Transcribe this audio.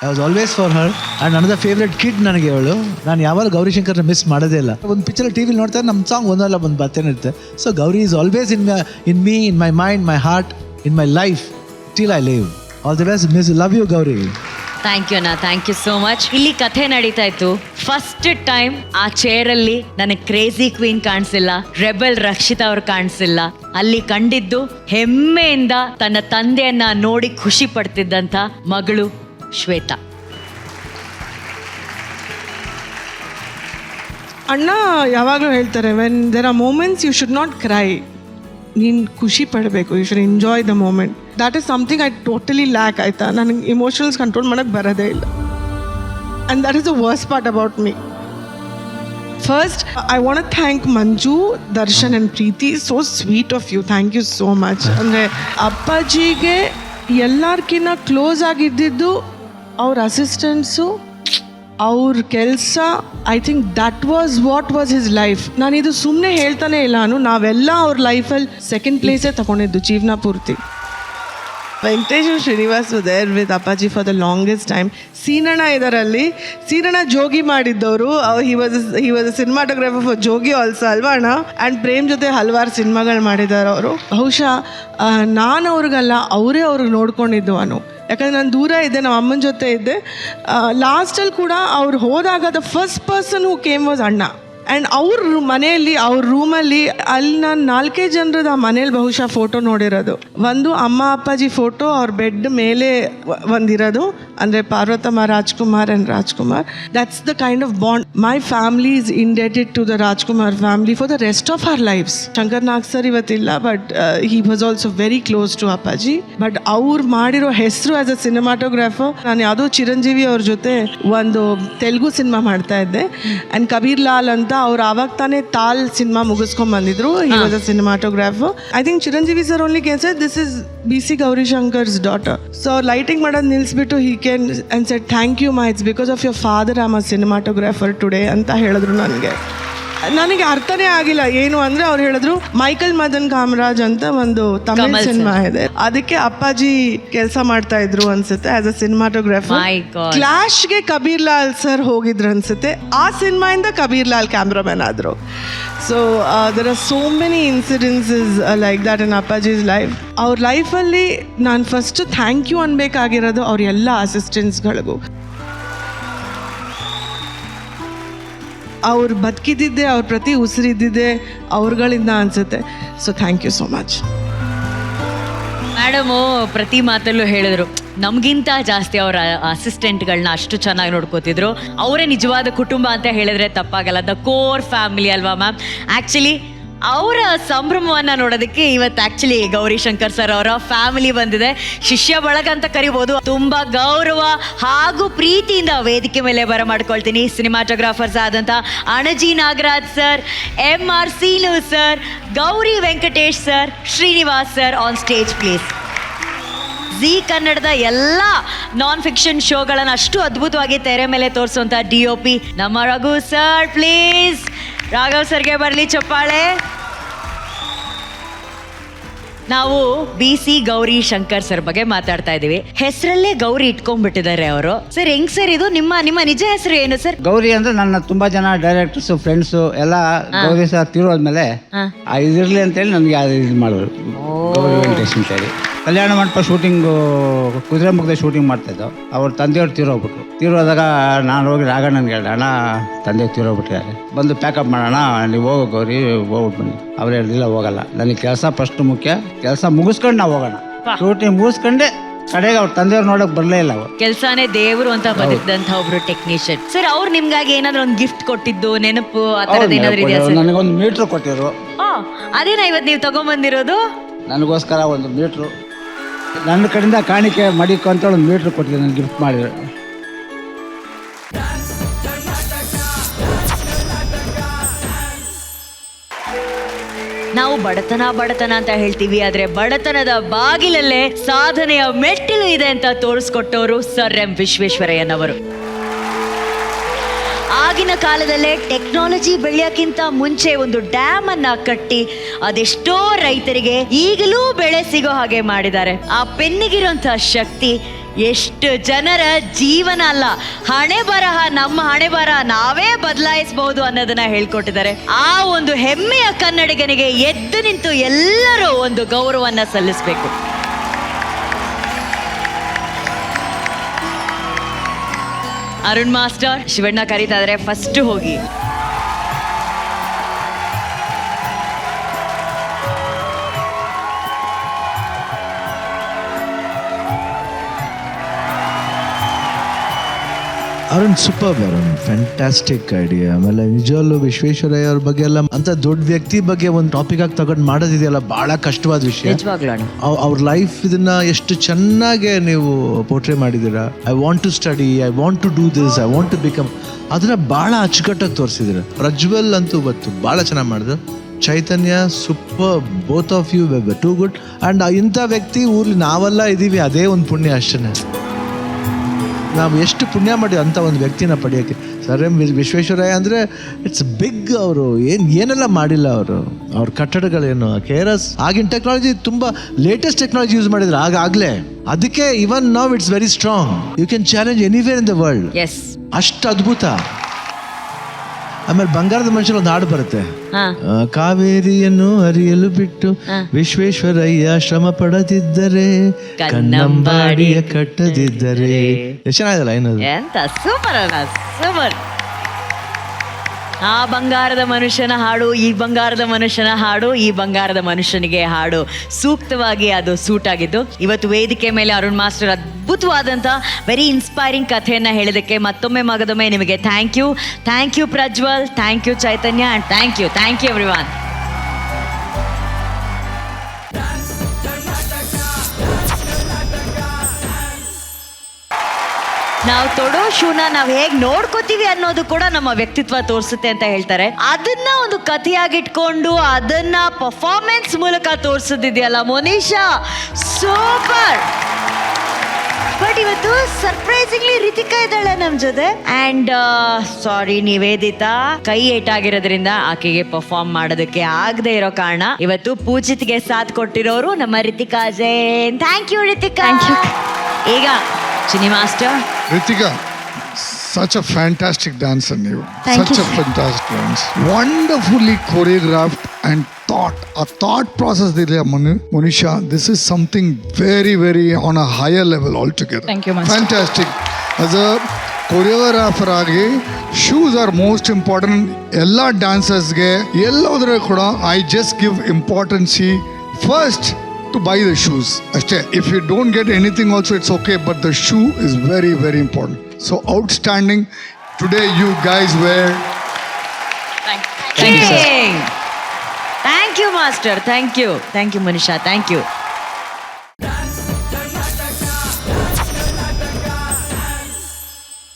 I was always for her. And ನನದ favourite kid ನನಗೆ ಅವಳು. ನಾನು ಯಾವಾಗ ಗೌರಿಶಂಕರ್ನ ಮಿಸ್ ಮಾಡೋದೇ ಇಲ್ಲ. ಒಂದು ಪಿಕ್ಚರ್ ಟಿ ವಿಲಿ ನೋಡ್ತಾರೆ, ನಮ್ಮ ಸಾಂಗ್ ಒಂದಲ್ಲ ಒಂದು ಬರ್ತೇನೆ ಇರುತ್ತೆ. So Gauri is always in me, in my mind, my heart, in my life till I live. All the best, miss, love you Gauri. Thank you ಅಣ್ಣ, ಥ್ಯಾಂಕ್ ಯು ಸೋ ಮಚ್. ಇಲ್ಲಿ ಕಥೆ ನಡೀತಾ ಇತ್ತು. ಫಸ್ಟ್ ಟೈಮ್ ಆ ಚೇರಲ್ಲಿ ನನಗೆ ಕ್ರೇಜಿ ಕ್ವೀನ್ ಕಾಣಿಸಿಲ್ಲ, rebel Rakshita ಅವ್ರು ಕಾಣಿಸಿಲ್ಲ. ಅಲ್ಲಿ ಕಂಡಿದ್ದು ಹೆಮ್ಮೆಯಿಂದ ತನ್ನ ತಂದೆಯನ್ನ ನೋಡಿ ಖುಷಿ ಪಡ್ತಿದ್ದಂಥ ಮಗಳು ಶ್ವೇತಾ. ಅಣ್ಣ ಯಾವಾಗಲೂ ಹೇಳ್ತಾರೆ, when there are moments you should not cry. ನೀನು ಖುಷಿ ಪಡಬೇಕು, you should enjoy the moment. That is something I totally lack. ಆಯಿತಾ, ನನಗೆ ಇಮೋಷನಲ್ಸ್ ಕಂಟ್ರೋಲ್ ಮಾಡೋಕ್ಕೆ ಬರೋದೇ ಇಲ್ಲ. And that is the worst part about me. First I want to thank Manju, Darshan and Preethi. So sweet of you, thank you so much. ಅಂದರೆ ಅಪ್ಪಾಜಿಗೆ ಎಲ್ಲರ್ಕಿನ್ನ close ಆಗಿದ್ದಿದ್ದು ಅವ್ರ ಅಸಿಸ್ಟೆಂಟ್ಸು, ಅವ್ರ ಕೆಲಸ. I think that what was his life. ನಾನಿದು ಸುಮ್ಮನೆ ಹೇಳ್ತಾನೆ ಇಲ್ಲ, ನಾವೆಲ್ಲ ಅವ್ರ ಲೈಫಲ್ಲಿ ಸೆಕೆಂಡ್ ಪ್ಲೇಸೇ ತಗೊಂಡಿದ್ದು ಜೀವನ ಪೂರ್ತಿ. Venkatesh Srinivas there with Appaji for the longest time. ಸೀನಣ್ಣ ಇದರಲ್ಲಿ, ಸೀನಣ್ಣ ಜೋಗಿ ಮಾಡಿದ್ದವರು. He was a cinematographer for Jogi also ಅಲ್ವಾ ಅಣ್ಣ? ಆ್ಯಂಡ್ ಪ್ರೇಮ್ ಜೊತೆ ಹಲವಾರು ಸಿನಿಮಾಗಳು ಮಾಡಿದ್ದಾರೆ ಅವರು. ಬಹುಶಃ ನಾನು ಅವ್ರಿಗಲ್ಲ, ಅವರೇ ಅವ್ರಿಗೆ ನೋಡ್ಕೊಂಡಿದ್ದು ಅನು. ಯಾಕಂದರೆ ನಾನು ದೂರ ಇದ್ದೆ, ನಮ್ಮ ಅಮ್ಮನ ಜೊತೆ ಇದ್ದೆ. ಲಾಸ್ಟಲ್ಲಿ ಕೂಡ ಅವ್ರು ಹೋದಾಗ the first person who came was ಅಣ್ಣ. ಆ್ಯಂಡ್ ಅವ್ರ ಮನೆಯಲ್ಲಿ, ಅವ್ರ ರೂಮಲ್ಲಿ, ಅಲ್ಲಿ ನಾನು 4 ಜನರದ ಮನೇಲಿ ಬಹುಶಃ ಫೋಟೋ ನೋಡಿರೋದು. ಒಂದು ಅಮ್ಮ ಅಪ್ಪಾಜಿ ಫೋಟೋ ಅವ್ರ ಬೆಡ್ ಮೇಲೆ ಒಂದಿರೋದು, ಅಂದರೆ Parvathamma Rajkumar and Rajkumar. That's the kind of bond my family is indebted to the Rajkumar family for the rest of our lives. Shankar Nag sir ಇವತ್ತಿಲ್ಲ, but he was also very close to Appaji. But ಅವ್ರು ಮಾಡಿರೋ ಹೆಸರು ಆ್ಯಸ್ ಅ ಸಿನಿಮಾಟೋಗ್ರಾಫರ್. ನಾನು ಯಾವುದೋ ಚಿರಂಜೀವಿ ಅವ್ರ ಜೊತೆ ಒಂದು Telugu cinema ಮಾಡ್ತಾ ಇದ್ದೆ, ಆ್ಯಂಡ್ ಕಬೀರ್ ಲಾಲ್ ಅಂತ ಅವ್ರು ಆವಾಗ ತಾನೇ ತಾಲ್ ಸಿನಿಮಾ ಮುಗಿಸ್ಕೊಂಡ್ ಬಂದಿದ್ರು. He was a cinematographer. I think Chiranjeevi sir only can say this is BC Gowrishankar's daughter. So lighting ಮಾಡೋದು ನಿಲ್ಲಿಸ್ಬಿಟ್ಟು he can and said thank you ಮಾ, it's because of your father I am a cinematographer today ಅಂತ ಹೇಳಿದ್ರು. ನನಗೆ ಅರ್ಥನೇ ಆಗಿಲ್ಲ ಏನು ಅಂದರೆ, ಅವ್ರು ಹೇಳಿದ್ರು ಮೈಕಲ್ ಮದನ್ ಕಾಮರಾಜ್ ಅಂತ ಒಂದು ತಮಿಳ್ ಸಿನಿಮಾ ಇದೆ, ಅದಕ್ಕೆ ಅಪ್ಪಾಜಿ ಕೆಲಸ ಮಾಡ್ತಾ ಇದ್ರು ಅನ್ಸುತ್ತೆ ಆಸ್ ಅ ಸಿನಿಮಾಟೋಗ್ರಾಫರ್. ಕ್ಲಾಶ್ಗೆ ಕಬೀರ್ ಲಾಲ್ ಸರ್ ಹೋಗಿದ್ರು ಅನ್ಸುತ್ತೆ. ಆ ಸಿನಿಮಾಯಿಂದ ಕಬೀರ್ ಲಾಲ್ ಕ್ಯಾಮ್ರಾಮನ್ ಆದರು. So there are so many incidences like that in Appaji's life. ಅವ್ರ ಲೈಫಲ್ಲಿ ನಾನು ಫಸ್ಟ್ ಥ್ಯಾಂಕ್ ಯು ಅನ್ಬೇಕಾಗಿರೋದು ಅವ್ರ ಎಲ್ಲ ಅಸಿಸ್ಟೆಂಟ್ಸ್ಗಳಿಗೂ. ಅವ್ರು ಬದುಕಿದ್ದಿದ್ದೆ, ಅವ್ರ ಪ್ರತಿ ಉಸಿರಿದ್ದಿದ್ದೆ ಅವ್ರುಗಳಿಂದ ಅನ್ಸುತ್ತೆ. So thank you so much. Madam ಪ್ರತಿ ಮಾತಲ್ಲೂ ಹೇಳಿದ್ರು, ನಮಗಿಂತ ಜಾಸ್ತಿ ಅವರ ಅಸಿಸ್ಟೆಂಟ್ಗಳನ್ನ ಅಷ್ಟು ಚೆನ್ನಾಗಿ ನೋಡ್ಕೋತಿದ್ರು. ಅವರೇ ನಿಜವಾದ ಕುಟುಂಬ ಅಂತ ಹೇಳಿದ್ರೆ ತಪ್ಪಾಗಲ್ಲ. ದ ಕೋರ್ ಫ್ಯಾಮಿಲಿ ಅಲ್ವಾ ಮ್ಯಾಮ್? ಆ್ಯಕ್ಚುಲಿ ಅವರ ಸಂಭ್ರಮವನ್ನು ನೋಡೋದಕ್ಕೆ ಇವತ್ತು ಆ್ಯಕ್ಚುಲಿ ಗೌರಿಶಂಕರ್ ಸರ್ ಅವರ ಫ್ಯಾಮಿಲಿ ಬಂದಿದೆ. ಶಿಷ್ಯ ಬಳಗ ಅಂತ ಕರಿಬೋದು. ತುಂಬ ಗೌರವ ಹಾಗೂ ಪ್ರೀತಿಯಿಂದ ವೇದಿಕೆ ಮೇಲೆ ಬರಮಾಡ್ಕೊಳ್ತೀನಿ ಸಿನಿಮಾಟೋಗ್ರಾಫರ್ಸ್ ಆದಂಥ Anaji Nagaraj sir, MR scene sir, Gauri Venkatesh sir, Srinivas sir on stage please. G ಕನ್ನಡದ ಎಲ್ಲ ನಾನ್ ಫಿಕ್ಷನ್ ಶೋಗಳನ್ನು ಅಷ್ಟು ಅದ್ಭುತವಾಗಿ ತೆರೆ ಮೇಲೆ ತೋರಿಸುವಂಥ DOP ನಮ್ಮ ರಘು ಸರ್ ಪ್ಲೀಸ್. ರಾಘವ್ ಸರ್ಗೆ ಬರಲಿ ಚಪ್ಪಾಳೆ. ನಾವು BC ಗೌರಿ ಶಂಕರ್ ಸರ್ ಬಗ್ಗೆ ಮಾತಾಡ್ತಾ ಇದೀವಿ. ಹೆಸರಲ್ಲೇ ಗೌರಿ ಇಟ್ಕೊಂಡ್ಬಿಟ್ಟಿದ್ದಾರೆ ಅವರು. ಸರ್ ಹೆಂಗ್ ಸರ್ ಇದು? ನಿಮ್ಮ ನಿಜ ಹೆಸರು ಏನು ಸರ್? ಗೌರಿ ಅಂದ್ರೆ ನನ್ನ ತುಂಬಾ ಜನ ಡೈರೆಕ್ಟರ್ಸ್ ಫ್ರೆಂಡ್ಸ್ ಎಲ್ಲ ಗೌರಿ ಸರ್ ತೀರೋದ್ಮೇಲೆ ಇದಿರ್ಲಿ ಅಂತೇಳಿ ನನಗೆ ಇದು ಮಾಡೋರು, ಗೌರಿ ವೆಂಕಟೇಶ್ ಅಂತೇಳಿ. Kalyana Mantapa shooting ಕುದುರೆಮುಖದ shooting ಮಾಡ್ತಾಯಿದ್ದೋ. ಅವ್ರ ತಂದೆಯವ್ರು ತೀರೋದಾಗ ನಾನು ಹೋಗಿ ರಾಘಣ್ಣನ್ಗೆ ಹೇಳ್ದೆ, ಅಣ್ಣ ತಂದೆಯವ್ರು ತೀರೋಗ್ಬಿಟ್ಟಿದ್ದಾರೆ, ಬಂದು ಪ್ಯಾಕಪ್ ಮಾಡೋಣ, ನೀವು ಹೋಗೋ ಗೌರಿ ಹೋಗ್ಬಿಟ್ಟು ಬನ್ನಿ. ಅವ್ರು ಹೇಳಿಲ್ಲ, ಹೋಗಲ್ಲ, ನನಗೆ ಕೆಲಸ ಫಸ್ಟ್ ಮುಖ್ಯ, ಕೆಲಸ ಮುಗಿಸ್ಕೊಂಡು ನಾವು ಹೋಗೋಣ. ಶೂಟಿಂಗ್ ಮುಗಿಸ್ಕೊಂಡೆ ಕಡೆಗೆ ಅವ್ರ ತಂದೆಯವ್ರು ನೋಡಕ್ ಬರಲೇ ಇಲ್ಲ. ಅವ್ರು ಕೆಲಸನೇ ದೇವರು ಅಂತ ಬದುಕಿದಂತ ಒಬ್ರು ಟೆಕ್ನಿಷಿಯನ್. ಸರ್ ಅವ್ರು ನಿಮ್ಗಾಗಿ ಏನಾದ್ರು ಒಂದು ಗಿಫ್ಟ್ ಕೊಟ್ಟಿದ್ದು ನೆನಪು ಆ ಥರದ್ದು ಏನಾದ್ರು ಇದೆಯಾ ಸರ್? ನನಗೊಂದು ಮೀಟ್ರು ಕೊಟ್ಟಿದ್ರು. ಅದೇನಾ ಇವತ್ತು ನೀವು ತಗೊಂಡ್ಬಂದಿರೋದು? ನನಗೋಸ್ಕರ ಒಂದು ಮೀಟ್ರು, ನನ್ನ ಕಡೆಯಿಂದ ಕಾಣಿಕೆ ಮಡಿಕು ಅಂತ ಒಂದು ಮೀಟ್ರ್ ಕೊಟ್ಟಿದ್ದೆ, ನನಗೆ ಗಿಫ್ಟ್ ಮಾಡಿದ್ರು. ನಾವು ಬಡತನ ಅಂತ ಹೇಳ್ತೀವಿ, ಆದ್ರೆ ಬಡತನದ ಬಾಗಿಲಲ್ಲೇ ಸಾಧನೆಯ ಮೆಟ್ಟಿಲು ಇದೆ ಅಂತ ತೋರಿಸ್ಕೊಟ್ಟವರು ಸರ್ ಎಂ ವಿಶ್ವೇಶ್ವರಯ್ಯನವರು. ಆಗಿನ ಕಾಲದಲ್ಲೇ ಟೆಕ್ನಾಲಜಿ ಬೆಳೆಯೋಕ್ಕಿಂತ ಮುಂಚೆ ಒಂದು ಡ್ಯಾಮ್ ಅನ್ನ ಕಟ್ಟಿ ಅದೆಷ್ಟೋ ರೈತರಿಗೆ ಈಗಲೂ ಬೆಳೆ ಸಿಗೋ ಹಾಗೆ ಮಾಡಿದ್ದಾರೆ. ಆ ಪೆನ್ನಿಗಿರುವಂತಹ ಶಕ್ತಿ ಎಷ್ಟು ಜನರ ಜೀವನ ಅಲ್ಲ, ಹಣೆ ಬರಹ, ನಮ್ಮ ಹಣೆ ಬರಹ ನಾವೇ ಬದಲಾಯಿಸಬಹುದು ಅನ್ನೋದನ್ನ ಹೇಳ್ಕೊಟ್ಟಿದ್ದಾರೆ. ಆ ಒಂದು ಹೆಮ್ಮೆಯ ಕನ್ನಡಿಗನಿಗೆ ಎದ್ದು ನಿಂತು ಎಲ್ಲರೂ ಒಂದು ಗೌರವನ್ನ ಸಲ್ಲಿಸಬೇಕು. ಅರುಣ್ ಮಾಸ್ಟರ್, ಶಿವಣ್ಣ ಕರೀತಾ ಇದ್ದಾರೆ, ಫಸ್ಟ್ ಹೋಗಿ. Arun super, Arun fantastic idea. ಆಮೇಲೆ ನಿಜವಲ್ಲೂ ವಿಶ್ವೇಶ್ವರಯ್ಯ ಅವ್ರ ಬಗ್ಗೆ ಎಲ್ಲ ಅಂತ ದೊಡ್ಡ ವ್ಯಕ್ತಿ ಬಗ್ಗೆ ಒಂದು ಟಾಪಿಕ್ ಆಗಿ ತಗೊಂಡು ಮಾಡೋದಿದೆಯಲ್ಲ, ಬಹಳ ಕಷ್ಟವಾದ ವಿಷಯ. ನಿಜವಾಗ್ಲೂ ಅವ್ರ ಲೈಫ್ ಇದನ್ನ ಎಷ್ಟು ಚೆನ್ನಾಗಿ ನೀವು ಪೋರ್ಟ್ರೇ ಮಾಡಿದ್ದೀರಾ. I want to study, I want to do this, I want to become, ಅದನ್ನ ಬಹಳ ಅಚ್ಚುಕಟ್ಟಾಗಿ ತೋರಿಸಿದ್ದೀರಾ. ಪ್ರಜ್ವಲ್ ಅಂತೂ ಗೊತ್ತು ಬಹಳ ಚೆನ್ನಾಗಿ ಮಾಡಿದ್ರು. Chaitanya super, both of you too good. And ಇಂಥ ವ್ಯಕ್ತಿ ಊರ್ಲಿ ನಾವೆಲ್ಲ ಇದ್ದೀವಿ, ಅದೇ ಒಂದು ಪುಣ್ಯ ಅಷ್ಟೇ. ನಾವು ಎಷ್ಟು ಪುಣ್ಯ ಮಾಡಿ ಅಂಥ ಒಂದು ವ್ಯಕ್ತಿನ ಪಡೆಯೋಕ್ಕೆ. ಸರ್ ಎಂ ವಿಶ್ವೇಶ್ವರಯ್ಯ ಅಂದರೆ ಇಟ್ಸ್ ಬಿಗ್. ಅವರು ಏನೆಲ್ಲ ಮಾಡಿಲ್ಲ ಅವ್ರ ಕಟ್ಟಡಗಳೇನು, KRS ಆಗಿನ ಟೆಕ್ನಾಲಜಿ ತುಂಬ ಲೇಟೆಸ್ಟ್ ಟೆಕ್ನಾಲಜಿ ಯೂಸ್ ಮಾಡಿದ್ರು ಆಗಲೇ. ಅದಕ್ಕೆ even now it's very strong. You can challenge anywhere in the world. Yes, ಅಷ್ಟು ಅದ್ಭುತ. ಆಮೇಲೆ ಬಂಗಾರದ ಮನುಷ್ಯನ ಒಂದು ಹಾಡು ಬರುತ್ತೆ, ಕಾವೇರಿಯನ್ನು ಹರಿಯಲು ಬಿಟ್ಟು ವಿಶ್ವೇಶ್ವರಯ್ಯ ಶ್ರಮ ಪಡದಿದ್ದರೆ, ಕನ್ನಂಬಾಡಿಯ ಕಟ್ಟದಿದ್ದರೆ. ಎಷ್ಟು ಚೆನ್ನಾಗಿದಲ್ಲ ಏನದು, ಎಂತ ಸೂಪರ್ ಅಲ್ಲ, ಸೂಪರ್. ಆ ಬಂಗಾರದ ಮನುಷ್ಯನ ಹಾಡು, ಈ ಬಂಗಾರದ ಮನುಷ್ಯನ ಹಾಡು, ಈ ಬಂಗಾರದ ಮನುಷ್ಯನಿಗೆ ಹಾಡು ಸೂಕ್ತವಾಗಿ ಅದು ಸೂಟ್ ಆಗಿದ್ದು. ಇವತ್ತು ವೇದಿಕೆ ಮೇಲೆ ಅರುಣ್ ಮಾಸ್ಟರ್ ಅದ್ಭುತವಾದಂಥ ವೆರಿ ಇನ್ಸ್ಪೈರಿಂಗ್ ಕಥೆಯನ್ನು ಹೇಳಿದ್ದಕ್ಕೆ ಮತ್ತೊಮ್ಮೆ ನಿಮಗೆ thank you Prajwal, thank you Chaitanya, and thank you everyone. ನಾವು ತೊಡೋ ಶೂನ ನಾವು ಹೇಗೆ ನೋಡ್ಕೋತೀವಿ ಅನ್ನೋದು ಕೂಡ ನಮ್ಮ ವ್ಯಕ್ತಿತ್ವ ತೋರಿಸುತ್ತೆ ಅಂತ ಹೇಳ್ತಾರೆ. ಅದನ್ನ ಒಂದು ಕಥೆಯಾಗಿಟ್ಕೊಂಡು ಅದನ್ನ ಪರ್ಫಾರ್ಮೆನ್ಸ್ ಮೂಲಕ ತೋರಿಸೋದಿದೆಯಲ್ಲ ಮೋನಿಶಾ, ಸೂಪರ್. ಬಟ್ ಇವತ್ತು ಸರ್ಪ್ರೈಸಿಂಗ್ಲಿ ರಿತಿಕಾ ಇದ್ದಾಳೆ ನಮ್ಮ ಜೊತೆ. ಆ್ಯಂಡ್ ಸಾರಿ ನಿವೇದಿತಾ, ಕೈ ಏಟಾಗಿರೋದ್ರಿಂದ ಆಕೆಗೆ ಪರ್ಫಾರ್ಮ್ ಮಾಡೋದಕ್ಕೆ ಆಗದೆ ಇರೋ ಕಾರಣ ಇವತ್ತು ಪೂಜಿತ್ಗೆ ಸಾಥ್ ಕೊಟ್ಟಿರೋರು ನಮ್ಮ ರಿತಿಕಾ ಜೈನ್. Thank you Ritika. ಈಗ Chini master. Ritika, such a fantastic dancer, you. Such a fantastic dance. Wonderfully choreographed and a thought process there, Monisha. This is something very, very on a higher level altogether. Thank you, Master. Fantastic. As a choreographer ಆಗಿ shoes are most important. ಎಲ್ಲ dancers-ಗೆ ಎಲ್ಲೋದ್ರೆ ಕೂಡ I just give importance first to buy the shoes. Ashte. If you don't get anything also, it's okay, but the shoe is very, very important. So outstanding. Today you guys were... Thank you, sir. Thank you, Master. Thank you, Manisha. Thank you.